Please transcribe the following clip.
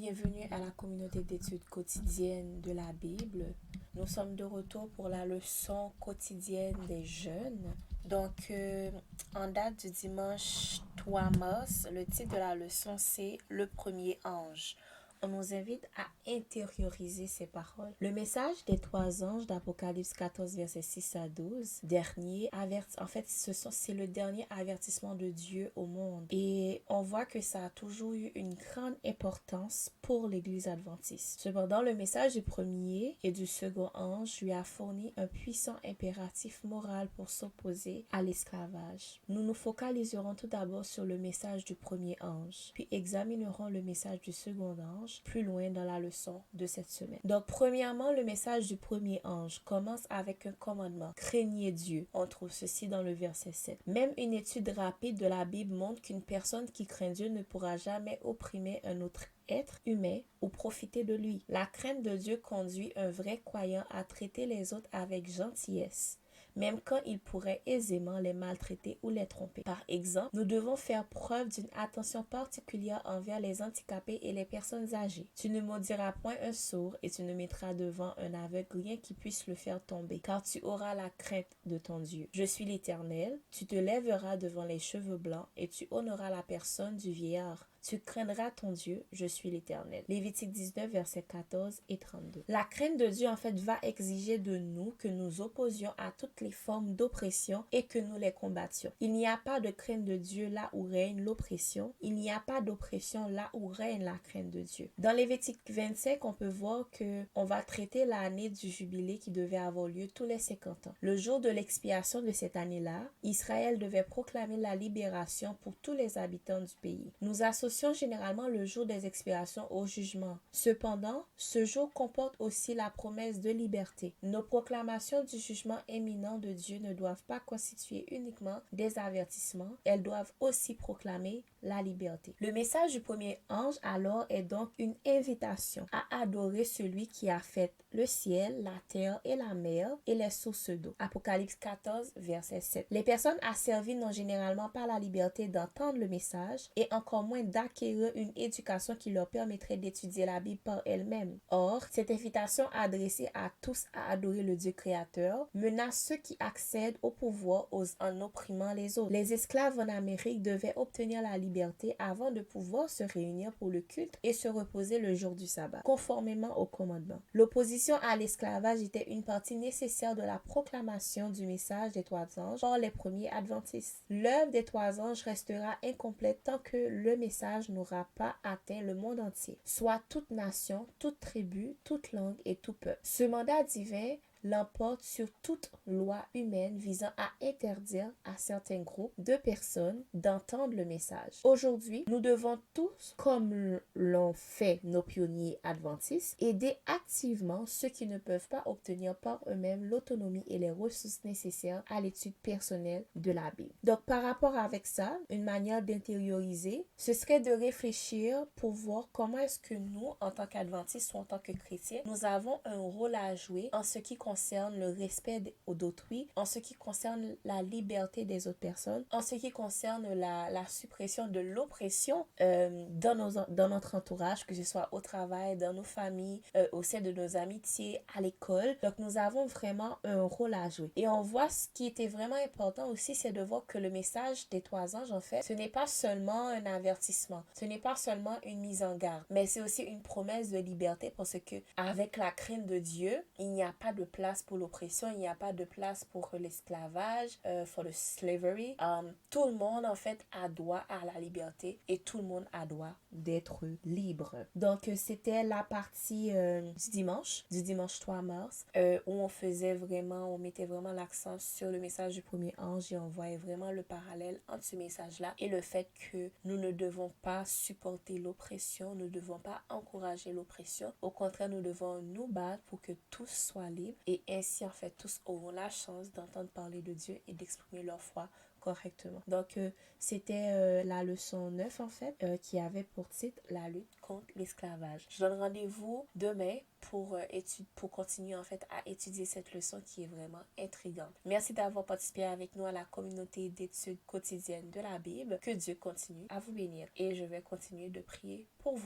bienvenue à la communauté d'études quotidiennes de la Bible. Nous sommes de retour pour la leçon quotidienne des jeunes. En date du dimanche 3 mars, le titre de la leçon c'est « Le premier ange ». On nous invite à intérioriser ces paroles. Le message des trois anges d'Apocalypse 14, versets 6 à 12, c'est le dernier avertissement de Dieu au monde. Et on voit que ça a toujours eu une grande importance pour l'Église adventiste. Cependant, le message du premier et du second ange lui a fourni un puissant impératif moral pour s'opposer à l'esclavage. Nous nous focaliserons tout d'abord sur le message du premier ange, puis examinerons le message du second ange plus loin dans la leçon de cette semaine. Donc, premièrement, le message du premier ange commence avec un commandement. Craignez Dieu. On trouve ceci dans le verset 7. Même une étude rapide de la Bible montre qu'une personne qui craint Dieu ne pourra jamais opprimer un autre être humain ou profiter de lui. La crainte de Dieu conduit un vrai croyant à traiter les autres avec gentillesse, même quand il pourrait aisément les maltraiter ou les tromper. Par exemple, nous devons faire preuve d'une attention particulière envers les handicapés et les personnes âgées. Tu ne maudiras point un sourd et tu ne mettras devant un aveugle rien qui puisse le faire tomber, car tu auras la crainte de ton Dieu. Je suis l'Éternel, tu te lèveras devant les cheveux blancs et tu honoreras la personne du vieillard. Tu craindras ton Dieu, je suis l'Éternel. Lévitique 19, versets 14 et 32. La crainte de Dieu, va exiger de nous que nous opposions à toutes les formes d'oppression et que nous les combattions. Il n'y a pas de crainte de Dieu là où règne l'oppression. Il n'y a pas d'oppression là où règne la crainte de Dieu. Dans Lévitique 25, on peut voir qu'on va traiter l'année du jubilé qui devait avoir lieu tous les 50 ans. Le jour de l'expiation de cette année-là, Israël devait proclamer la libération pour tous les habitants du pays. Nous associons généralement le jour des expiations au jugement. Cependant, ce jour comporte aussi la promesse de liberté. Nos proclamations du jugement imminent de Dieu ne doivent pas constituer uniquement des avertissements, elles doivent aussi proclamer la liberté. Le message du premier ange alors est donc une invitation à adorer celui qui a fait le ciel, la terre et la mer et les sources d'eau. Apocalypse 14, verset 7. Les personnes asservies n'ont généralement pas la liberté d'entendre le message et encore moins d'acquérir une éducation qui leur permettrait d'étudier la Bible par elles-mêmes. Or, cette invitation adressée à tous à adorer le Dieu créateur menace ceux qui accèdent au pouvoir en opprimant les autres. Les esclaves en Amérique devaient obtenir la liberté avant de pouvoir se réunir pour le culte et se reposer le jour du sabbat, conformément au commandement. L'opposition à l'esclavage était une partie nécessaire de la proclamation du message des trois anges par les premiers adventistes. L'œuvre des trois anges restera incomplète tant que le message n'aura pas atteint le monde entier, soit toute nation, toute tribu, toute langue et tout peuple. Ce mandat divin l'emporte sur toute loi humaine visant à interdire à certains groupes de personnes d'entendre le message. Aujourd'hui, nous devons tous, comme l'ont fait nos pionniers adventistes, aider activement ceux qui ne peuvent pas obtenir par eux-mêmes l'autonomie et les ressources nécessaires à l'étude personnelle de la Bible. Donc, par rapport avec ça, une manière d'intérioriser, ce serait de réfléchir pour voir comment est-ce que nous, en tant qu'adventistes ou en tant que chrétiens, nous avons un rôle à jouer en ce qui concerne le respect d'autrui, en ce qui concerne la liberté des autres personnes, en ce qui concerne la suppression de l'oppression dans notre entourage, que ce soit au travail, dans nos familles, au sein de nos amitiés, à l'école. Donc, nous avons vraiment un rôle à jouer. Et on voit ce qui était vraiment important aussi, c'est de voir que le message des trois anges, ce n'est pas seulement un avertissement, ce n'est pas seulement une mise en garde, mais c'est aussi une promesse de liberté parce que avec la crainte de Dieu, il n'y a pas de place pour l'oppression, il n'y a pas de place pour l'esclavage, for the slavery. Tout le monde a droit à la liberté et tout le monde a droit d'être libre. Donc c'était la partie du dimanche 3 mars, où on mettait vraiment l'accent sur le message du premier ange et on voyait vraiment le parallèle entre ce message-là et le fait que nous ne devons pas supporter l'oppression, nous ne devons pas encourager l'oppression. Au contraire, nous devons nous battre pour que tous soient libres et ainsi, tous auront la chance d'entendre parler de Dieu et d'exprimer leur foi correctement. Donc, c'était la leçon 9, qui avait pour titre « La lutte contre l'esclavage ». Je donne rendez-vous demain pour continuer, à étudier cette leçon qui est vraiment intrigante. Merci d'avoir participé avec nous à la communauté d'études quotidiennes de la Bible. Que Dieu continue à vous bénir et je vais continuer de prier pour vous.